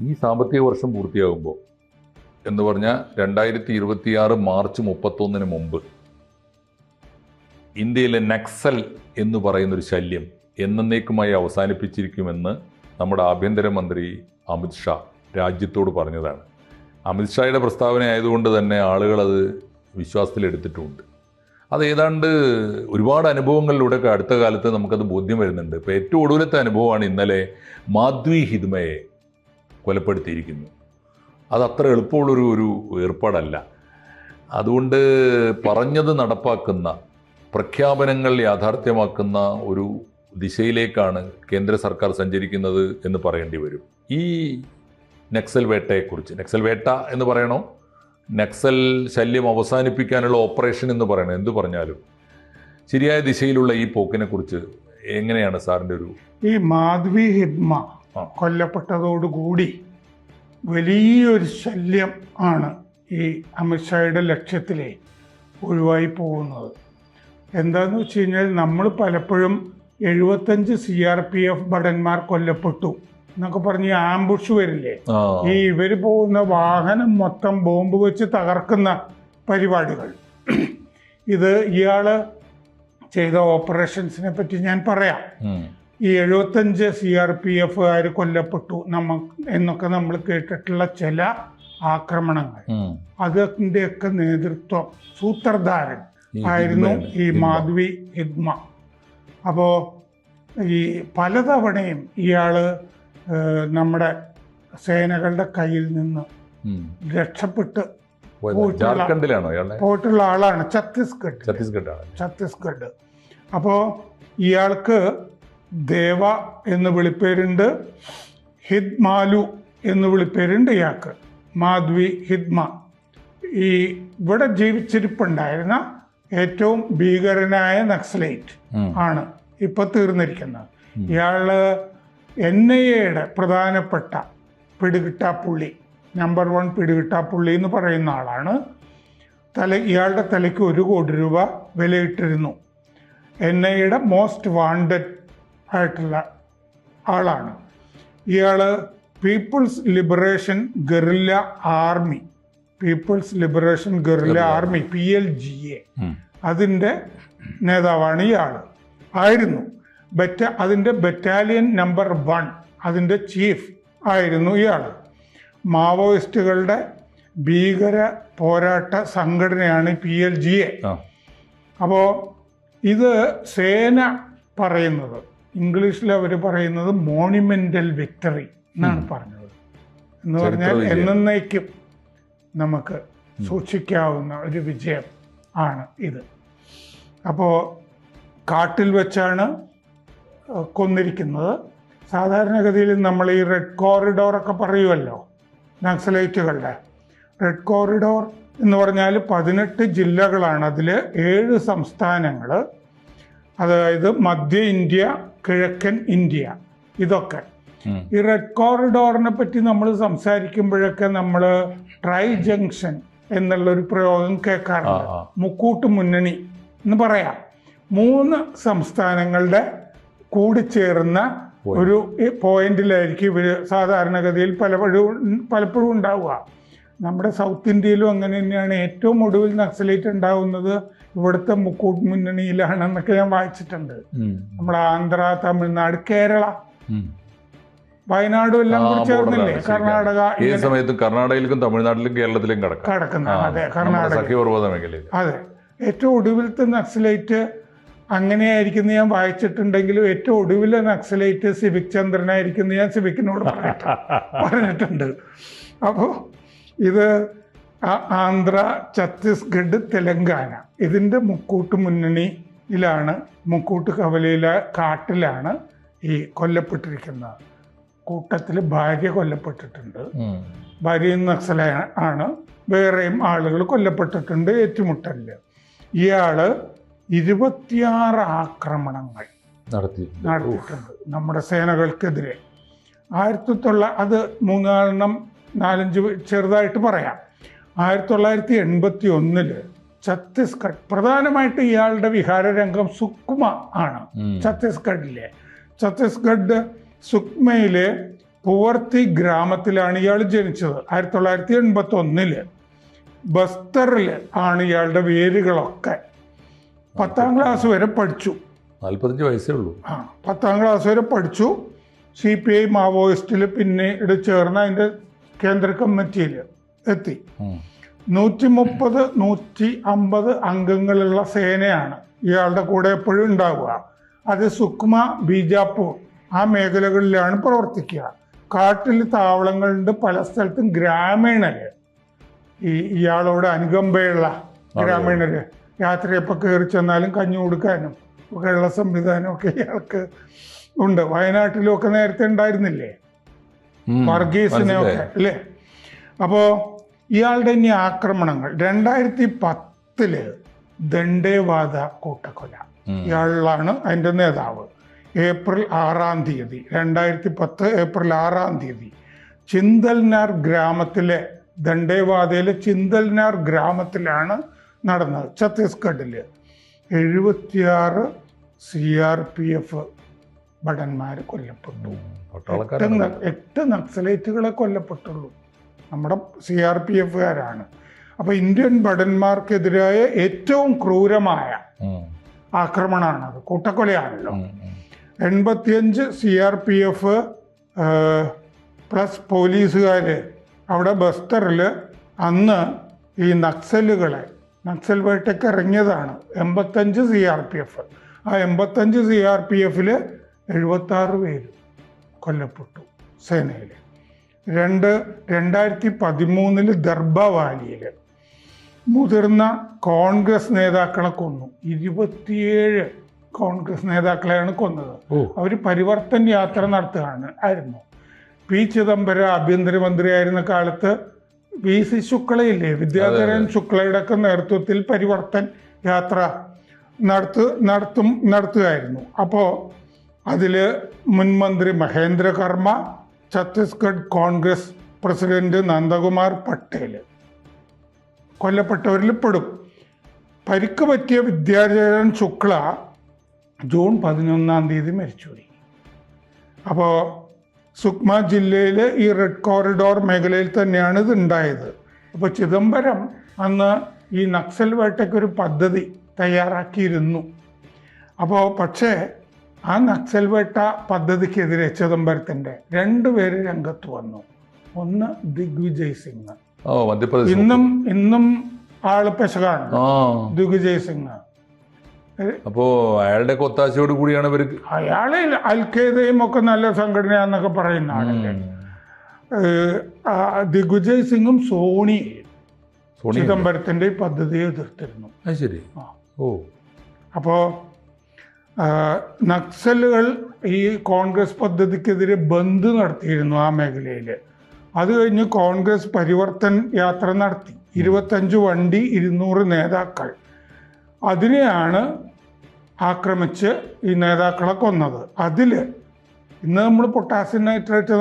ഈ സാമ്പത്തിക വർഷം പൂർത്തിയാകുമ്പോൾ എന്ന് പറഞ്ഞാൽ 2026 മാർച്ച് 31 മുമ്പ് ഇന്ത്യയിലെ നക്സൽ എന്ന് പറയുന്നൊരു ശല്യം എന്നേക്കുമായി അവസാനിപ്പിച്ചിരിക്കുമെന്ന് നമ്മുടെ ആഭ്യന്തരമന്ത്രി അമിത്ഷാ രാജ്യത്തോട് പറഞ്ഞതാണ്. അമിത്ഷായുടെ പ്രസ്താവന ആയതുകൊണ്ട് തന്നെ ആളുകളത് വിശ്വാസത്തിലെടുത്തിട്ടുമുണ്ട്. അത് ഏതാണ്ട് ഒരുപാട് അനുഭവങ്ങളിലൂടെ അടുത്ത കാലത്ത് നമുക്കത് ബോധ്യം വരുന്നുണ്ട്. ഇപ്പോൾ ഏറ്റവും ഒടുവിലത്തെ അനുഭവമാണ് ഇന്നലെ മാധ്വി ഹിദ്മയെ കൊലപ്പെടുത്തിയിരിക്കുന്നു. അത് അത്ര എളുപ്പമുള്ളൊരു ഏർപ്പാടല്ല. അതുകൊണ്ട് പറഞ്ഞത് നടപ്പാക്കുന്ന, പ്രഖ്യാപനങ്ങൾ യാഥാർത്ഥ്യമാക്കുന്ന ഒരു ദിശയിലേക്കാണ് കേന്ദ്ര സർക്കാർ സഞ്ചരിക്കുന്നത് എന്ന് പറയേണ്ടി വരും. ഈ നക്സൽ വേട്ടയെക്കുറിച്ച്, നക്സൽ വേട്ട എന്ന് പറയണോ, നക്സൽ ശല്യം അവസാനിപ്പിക്കാനുള്ള ഓപ്പറേഷൻ എന്ന് പറയണം, എന്തു പറഞ്ഞാലും ശരിയായ ദിശയിലുള്ള ഈ പോക്കിനെ കുറിച്ച് എങ്ങനെയാണ് സാറിൻ്റെ ഒരു... ഈ മാധവി ഹിദ്മ കൊല്ലപ്പെട്ടതോടുകൂടി വലിയൊരു ശല്യം ആണ് ഈ അമിത്ഷായുടെ ലക്ഷ്യത്തിലെ ഒഴിവായി പോകുന്നത്. എന്താന്ന് വെച്ച് കഴിഞ്ഞാൽ, നമ്മൾ പലപ്പോഴും 75 CRPF ഭടന്മാർ കൊല്ലപ്പെട്ടു എന്നൊക്കെ പറഞ്ഞ് ആംബുഷ് വരില്ലേ, ഈ ഇവർ പോകുന്ന വാഹനം മൊത്തം ബോംബ് വെച്ച് തകർക്കുന്ന പരിപാടികൾ. ഇത് ഇയാള് ചെയ്ത ഓപ്പറേഷൻസിനെ പറ്റി ഞാൻ പറയാം. ഈ 75 CRPF കൊല്ലപ്പെട്ടു എന്നൊക്കെ നമ്മൾ കേട്ടിട്ടുള്ള ചില ആക്രമണങ്ങൾ, അതിൻ്റെയൊക്കെ നേതൃത്വം, സൂത്രധാരൻ ആയിരുന്നു ഈ മാധവി ഹിദ്മ. അപ്പോൾ ഈ പലതവണയും ഇയാള് നമ്മുടെ സേനകളുടെ കയ്യിൽ നിന്ന് രക്ഷപ്പെട്ട് പോയിട്ടുള്ള ആളാണ്. ഛത്തീസ്ഗഡ്. അപ്പോൾ ഇയാൾക്ക് ദേവ എന്ന് വിളിപ്പേരുണ്ട്, ഹിദ്മാലു എന്ന് വിളിപ്പേരുണ്ട് ഇയാൾക്ക്. മാധവി ഹിദ്മ ഈ ഇവിടെ ജീവിച്ചിരിപ്പുണ്ടായിരുന്ന ഏറ്റവും ഭീകരനായ നക്സലൈറ്റ് ആണ് ഇപ്പൊ തീർന്നിരിക്കുന്നത്. ഇയാള് NIAയുടെ പ്രധാനപ്പെട്ട പിടികിട്ടാപ്പുള്ളി, നമ്പർ 1 പിടികിട്ടാപ്പുള്ളി എന്ന് പറയുന്ന ആളാണ്. ഇയാളുടെ തലയ്ക്ക് 1 കോടി രൂപ വിലയിട്ടിരുന്നു. NIAയുടെ മോസ്റ്റ് വാണ്ടഡ് ആയിട്ടുള്ള ആളാണ് ഇയാള്. People's liberation guerrilla army PLGA അതിൻ്റെ നേതാവാണ് ഇയാൾ ആയിരുന്നു. അതിൻ്റെ ബറ്റാലിയൻ നമ്പർ 1 അതിൻ്റെ ചീഫ് ആയിരുന്നു ഇയാൾ. മാവോയിസ്റ്റുകളുടെ ഭീകര പോരാട്ട സംഘടനയാണ് PLGA. അപ്പോൾ ഇത് സേന പറയുന്നത്, ഇംഗ്ലീഷിൽ അവർ പറയുന്നത് മോണിമെൻ്റൽ വിക്ടറി എന്നാണ് പറഞ്ഞത്. എന്ന് പറഞ്ഞാൽ എന്നേക്കും നമുക്ക് സൂക്ഷിക്കാവുന്ന ഒരു വിജയം ആണ് ഇത്. അപ്പോൾ കാട്ടിൽ വെച്ചാണ് കൊന്നിരിക്കുന്നത്. സാധാരണഗതിയിൽ നമ്മൾ ഈ റെഡ് കോറിഡോറൊക്കെ പറയുമല്ലോ നക്സലൈറ്റുകളുടെ. റെഡ് കോറിഡോർ എന്ന് പറഞ്ഞാൽ 18 ജില്ലകളാണ്, അതിൽ 7 സംസ്ഥാനങ്ങൾ, അതായത് മധ്യ ഇന്ത്യ, കിഴക്കൻ ഇന്ത്യ, ഇതൊക്കെ. ഈ റെഡ് കോറിഡോറിനെ പറ്റി നമ്മൾ സംസാരിക്കുമ്പോഴൊക്കെ നമ്മൾ ട്രൈ ജംഗ്ഷൻ എന്നുള്ളൊരു പ്രയോഗം കേൾക്കാറുണ്ട്. മുക്കൂട്ട് മുന്നണി എന്ന് പറയാം. 3 സംസ്ഥാനങ്ങളുടെ കൂടിച്ചേർന്ന ഒരു പോയിന്റിലായിരിക്കും ഇവർ സാധാരണഗതിയിൽ പലപ്പോഴും ഉണ്ടാവുക. നമ്മുടെ സൗത്ത് ഇന്ത്യയിലും അങ്ങനെ തന്നെയാണ്. ഏറ്റവും ഒടുവിൽ നക്സലൈറ്റ് ഉണ്ടാവുന്നത് ഇവിടുത്തെ മുക്കൂട്ട് മുന്നണിയിലാണെന്നൊക്കെ ഞാൻ വായിച്ചിട്ടുണ്ട്. നമ്മുടെ ആന്ധ്ര, തമിഴ്നാട്, കേരള, വയനാടും എല്ലാം കൂടി ചേർന്നില്ലേ, കർണാടക. ഈ സമയത്ത് കർണാടകയിലും തമിഴ്നാട്ടിലും കേരളത്തിലും കിടക്കുന്ന. അതെ, കർണാടക. അതെ, ഏറ്റവും ഒടുവിലത്തെ നക്സലൈറ്റ് അങ്ങനെയായിരിക്കുന്നു ഞാൻ വായിച്ചിട്ടുണ്ടെങ്കിലും ഏറ്റവും ഒടുവിലെ നക്സലൈറ്റ് സിവിക് ചന്ദ്രനായിരിക്കുന്നു ഞാൻ സിവിക്കിനോട് പറഞ്ഞിട്ടുണ്ട്. അപ്പോൾ ഇത് ആന്ധ്ര, ഛത്തീസ്ഗഡ്, തെലങ്കാന ഇതിൻ്റെ മുക്കൂട്ട് മുന്നണിയിലാണ്, മുക്കൂട്ട് കവലയിലെ കാട്ടിലാണ് ഈ കൊല്ലപ്പെട്ടിരിക്കുന്നത്. കൂട്ടത്തിൽ ഭാര്യ കൊല്ലപ്പെട്ടിട്ടുണ്ട്. ഭാര്യയും നക്സല ആണ്. വേറെയും ആളുകൾ കൊല്ലപ്പെട്ടിട്ടുണ്ട് ഏറ്റുമുട്ടലില്. ഇയാള് 26 ആക്രമണങ്ങൾ നടത്തിയിട്ടുണ്ട് നമ്മുടെ സേനകൾക്കെതിരെ. അത് 4-5 ചെറുതായിട്ട് പറയാം. 1981 ഛത്തീസ്ഗഡ്, പ്രധാനമായിട്ട് ഇയാളുടെ വിഹാരരംഗം സുക്മ ആണ്. ഛത്തീസ്ഗഡ് സുക്മയിലെ പുവർത്തി ഗ്രാമത്തിലാണ് ഇയാൾ ജനിച്ചത്. 1981 ബസ്തറിൽ ആണ് ഇയാളുടെ വേരുകളൊക്കെ. 10ാം ക്ലാസ് വരെ പഠിച്ചു. 45 വയസ്സേ ഉള്ളൂ. 10ാം ക്ലാസ് വരെ പഠിച്ചു. CPI മാവോയിസ്റ്റിൽ പിന്നീട് ചേർന്ന് അതിൻ്റെ കേന്ദ്ര കമ്മിറ്റിയിൽ എത്തി. 130-150 അംഗങ്ങളുള്ള സേനയാണ് ഇയാളുടെ കൂടെ എപ്പോഴും ഉണ്ടാവുക. അത് സുക്മ, ബീജാപ്പൂർ ആ മേഖലകളിലാണ് പ്രവർത്തിക്കുക. കാട്ടിൽ താവളങ്ങളുണ്ട്, പല സ്ഥലത്തും ഗ്രാമീണര്, ഇയാളോട് അനുകമ്പയുള്ള ഗ്രാമീണര് രാത്രിയപ്പോൾ കയറി ചെന്നാലും കഞ്ഞി കൊടുക്കാനും ഒക്കെയുള്ള സംവിധാനമൊക്കെ ഇയാൾക്ക് ഉണ്ട്. വയനാട്ടിലൊക്കെ നേരത്തെ ഉണ്ടായിരുന്നില്ലേ, വർഗീസിനെയൊക്കെ അല്ലേ. അപ്പോൾ ഇയാളുടെ ഇനി ആക്രമണങ്ങൾ 2010 ദണ്ഡേവാദ കൂട്ടക്കൊല, ഇയാളാണ് അതിൻ്റെ നേതാവ്. ഏപ്രിൽ 6-ാം തീയതി 2010 ഏപ്രിൽ 6-ാം തീയതി ചിന്തൽനാർ ഗ്രാമത്തിലെ, ദണ്ഡേവാദയിലെ ചിന്തൽനാർ ഗ്രാമത്തിലാണ് നടന്നത്. ഛത്തീസ്ഗഡിൽ 76 CRPF ഭടന്മാർ കൊല്ലപ്പെട്ടു. 8 നക്സലൈറ്റുകളെ കൊല്ലപ്പെട്ടുള്ളൂ. നമ്മുടെ CRPFകാരാണ്. അപ്പോൾ ഇന്ത്യൻ ഭടന്മാർക്കെതിരായ ഏറ്റവും ക്രൂരമായ ആക്രമണമാണത്, കൂട്ടക്കൊലയാണല്ലോ. 85 CRPF പ്ലസ് പോലീസുകാർ അവിടെ ബസ്തറിൽ അന്ന് ഈ നക്സൽ വേട്ടയ്ക്ക് ഇറങ്ങിയതാണ്. 85 CRPF. ആ 85 CRPFൽ 76 പേര് കൊല്ലപ്പെട്ടു സേനയിൽ. 2013 ദർബവാലിയിൽ മുതിർന്ന കോൺഗ്രസ് നേതാക്കളെ കൊന്നു. 27 കോൺഗ്രസ് നേതാക്കളെയാണ് കൊന്നത്. അവർ പരിവർത്തൻ യാത്ര നടത്തുകയായിരുന്നു. P. ചിദംബരം ആഭ്യന്തരമന്ത്രിയായിരുന്ന കാലത്ത് VC ശുക്ലയില്ലേ, വിദ്യാധരൻ ശുക്ലയുടെ ഒക്കെ നേതൃത്വത്തിൽ പരിവർത്തൻ യാത്ര നടത്തുകയായിരുന്നു. അപ്പോൾ അതിൽ മുൻമന്ത്രി മഹേന്ദ്ര കർമ്മ, ഛത്തീസ്ഗഡ് കോൺഗ്രസ് പ്രസിഡന്റ് നന്ദകുമാർ പട്ടേൽ കൊല്ലപ്പെട്ടവരിൽ പെടും. പരിക്ക് പറ്റിയ വിദ്യാധരൻ ശുക്ല ജൂൺ 11-ാം തീയതി മരിച്ചുപോയി. അപ്പോൾ സുക്മ ജില്ലയിൽ ഈ റെഡ് കോറിഡോർ മേഖലയിൽ തന്നെയാണ് ഇത് ഉണ്ടായത്. അപ്പോൾ ചിദംബരം അന്ന് ഈ നക്സൽ വേട്ടയ്ക്കൊരു പദ്ധതി തയ്യാറാക്കിയിരുന്നു. അപ്പോൾ പക്ഷേ ആ നക്സൽ വേട്ട പദ്ധതിക്കെതിരെ ചിദംബരത്തിൻ്റെ 2 പേര് രംഗത്ത് വന്നു. ഒന്ന് ദിഗ്വിജയ് സിംഗ്, ഇന്നും ആള് പെശകാണ് ദിഗ്വിജയ് സിംഗ്. അപ്പോ അയാളുടെ ഒത്താശയോട് കൂടിയാണ് ഇവർക്ക്, അയാളെ അൽഖയ്ദയും ഒക്കെ നല്ല സംഘടനയാന്നൊക്കെ പറയുന്ന ആളല്ലേ. ദിഗ്വിജയ് സിംഗും ചിദംബരത്തിന്റെ ഈ പദ്ധതിയെ എതിർത്തിരുന്നു. ശരി. അപ്പോ നക്സലുകൾ ഈ കോൺഗ്രസ് പദ്ധതിക്കെതിരെ ബന്ദ് നടത്തിയിരുന്നു ആ മേഖലയിൽ. അത് കഴിഞ്ഞ് കോൺഗ്രസ് പരിവർത്തൻ യാത്ര നടത്തി. 25 വണ്ടി, 200 നേതാക്കൾ. അതിനെയാണ് ആക്രമിച്ച് ഈ നേതാക്കളെ കൊന്നത്. അതിൽ ഇന്ന് നമ്മൾ പൊട്ടാസ്യം നൈട്രേറ്റ്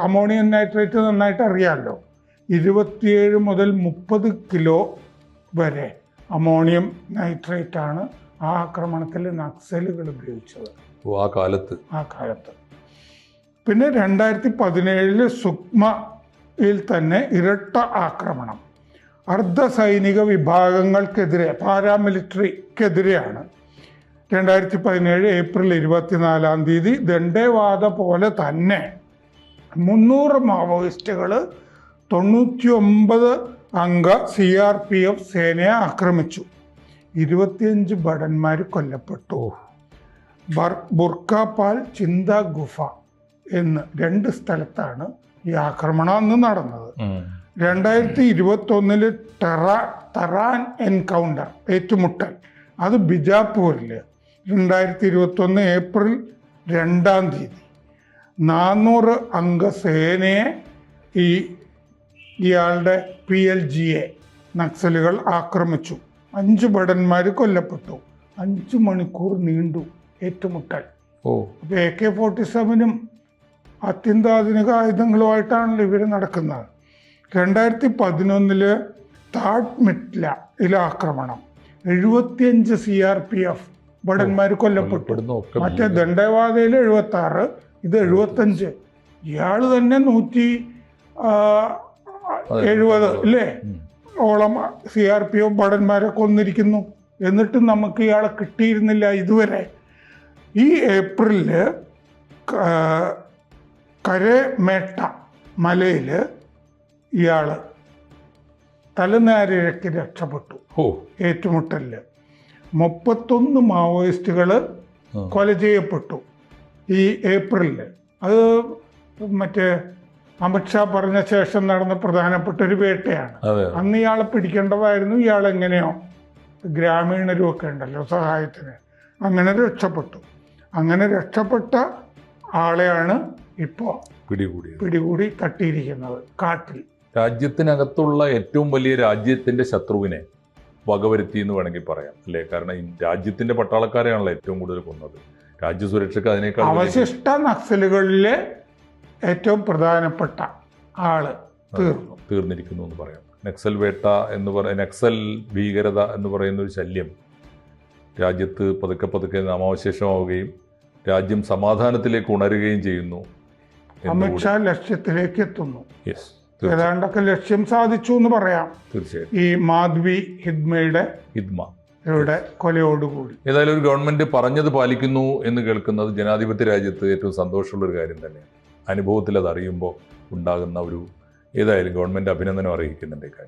അമോണിയം നൈട്രേറ്റ് നന്നായിട്ട് അറിയാമല്ലോ. 27 മുതൽ 30 കിലോ വരെ അമോണിയം നൈട്രേറ്റാണ് ആ ആക്രമണത്തിൽ നക്സലുകൾ ഉപയോഗിച്ചത് ആ കാലത്ത്. പിന്നെ 2017 സുക്മയിൽ തന്നെ ഇരട്ട ആക്രമണം അർദ്ധസൈനിക വിഭാഗങ്ങൾക്കെതിരെ, പാരാമിലിറ്ററിക്കെതിരെയാണ്. 2017 ഏപ്രിൽ 24-ാം തീയതി ദണ്ഡേവാദ പോലെ തന്നെ 300 മാവോയിസ്റ്റുകൾ 99 അംഗ CRPF സേനയെ ആക്രമിച്ചു. 25 ഭടന്മാർ കൊല്ലപ്പെട്ടു. ബുർക്കാപാൽ, ചിന്ത ഗുഫ എന്ന് 2 സ്ഥലത്താണ് ഈ ആക്രമണം അന്ന് നടന്നത്. 2021 ടെറാൻ എൻകൗണ്ടർ, ഏറ്റുമുട്ടൽ, അത് ബിജാപ്പൂരിൽ 2021 ഏപ്രിൽ 2-ാം തീയതി 400 അംഗ സേനയെ ഇയാളുടെ PLGA നക്സലുകൾ ആക്രമിച്ചു. 5 ഭടന്മാർ കൊല്ലപ്പെട്ടു. 5 മണിക്കൂർ നീണ്ടു ഏറ്റുമുട്ടൽ. അപ്പോൾ AK-47 അത്യന്താധുനിക ആയുധങ്ങളുമായിട്ടാണല്ലോ ഇവർ നടക്കുന്നത്. 2011 താഡ്മിറ്റ്ലയിലെ ആക്രമണം 75 CRPF ഭടന്മാർ കൊല്ലപ്പെട്ടു. മറ്റേ ദണ്ഡേവാദയിൽ 76, ഇത് 75 ഇയാൾ തന്നെ 170 അല്ലേ ഓളം CRPO ഭടന്മാരെ കൊന്നിരിക്കുന്നു. എന്നിട്ടും നമുക്ക് ഇയാളെ കിട്ടിയിരുന്നില്ല ഇതുവരെ. ഈ ഏപ്രിലില് കരമേട്ട മലയിൽ ഇയാൾ തലനാരിഴയ്ക്ക് രക്ഷപ്പെട്ടു. ഏറ്റുമുട്ടലില് 31 മാവോയിസ്റ്റുകൾ കൊല ചെയ്യപ്പെട്ടു ഈ ഏപ്രിലില്. അത് മറ്റേ അമിത്ഷാ പറഞ്ഞ ശേഷം നടന്ന പ്രധാനപ്പെട്ട ഒരു വേട്ടയാണ്. അന്ന് ഇയാളെ പിടിക്കേണ്ടതായിരുന്നു. ഇയാൾ എങ്ങനെയോ ഗ്രാമീണരും ഒക്കെ ഉണ്ടല്ലോ സഹായത്തിന്, അങ്ങനെ രക്ഷപ്പെട്ടു. അങ്ങനെ രക്ഷപ്പെട്ട ആളെയാണ് ഇപ്പോൾ പിടികൂടി തട്ടിയിരിക്കുന്നത് കാട്ടിൽ. രാജ്യത്തിനകത്തുള്ള ഏറ്റവും വലിയ രാജ്യത്തിന്റെ ശത്രുവിനെ വകവരുത്തി എന്ന് വേണമെങ്കിൽ പറയാം അല്ലേ? കാരണം ഈ രാജ്യത്തിന്റെ പട്ടാളക്കാരെയാണല്ലോ ഏറ്റവും കൂടുതൽ കൊന്നത്. രാജ്യസുരക്ഷയ്ക്ക് അതിനേക്കാൾ അവശിഷ്ട നക്സലുകളിലെ ഏറ്റവും പ്രധാനപ്പെട്ട ആള് തീർന്നിരിക്കുന്നു എന്ന് പറയാം. നക്സൽ വേട്ട എന്ന് നക്സൽ ഭീകരത എന്ന് പറയുന്ന ഒരു ശല്യം രാജ്യത്ത് പതുക്കെ നാമാവശേഷമാവുകയും രാജ്യം സമാധാനത്തിലേക്ക് ഉണരുകയും ചെയ്യുന്നു. അമിത്ഷാ ലക്ഷ്യത്തിലേക്ക് എത്തുന്നു. ഏതാണ്ടൊക്കെ ലക്ഷ്യം സാധിച്ചു എന്ന് പറയാം. തീർച്ചയായും ഈ മാധവി ഹിദ്മയുടെ കൊലയോടുകൂടി. ഏതായാലും ഒരു ഗവൺമെന്റ് പറഞ്ഞത് പാലിക്കുന്നു എന്ന് കേൾക്കുന്നത് ജനാധിപത്യ രാജ്യത്ത് ഏറ്റവും സന്തോഷമുള്ള ഒരു കാര്യം തന്നെയാണ്. അനുഭവത്തിൽ അത് അറിയുമ്പോൾ ഉണ്ടാകുന്ന ഏതായാലും ഗവൺമെന്റ് അഭിനന്ദനം അറിയിക്കുന്നുണ്ട് ഇക്കാര്യം.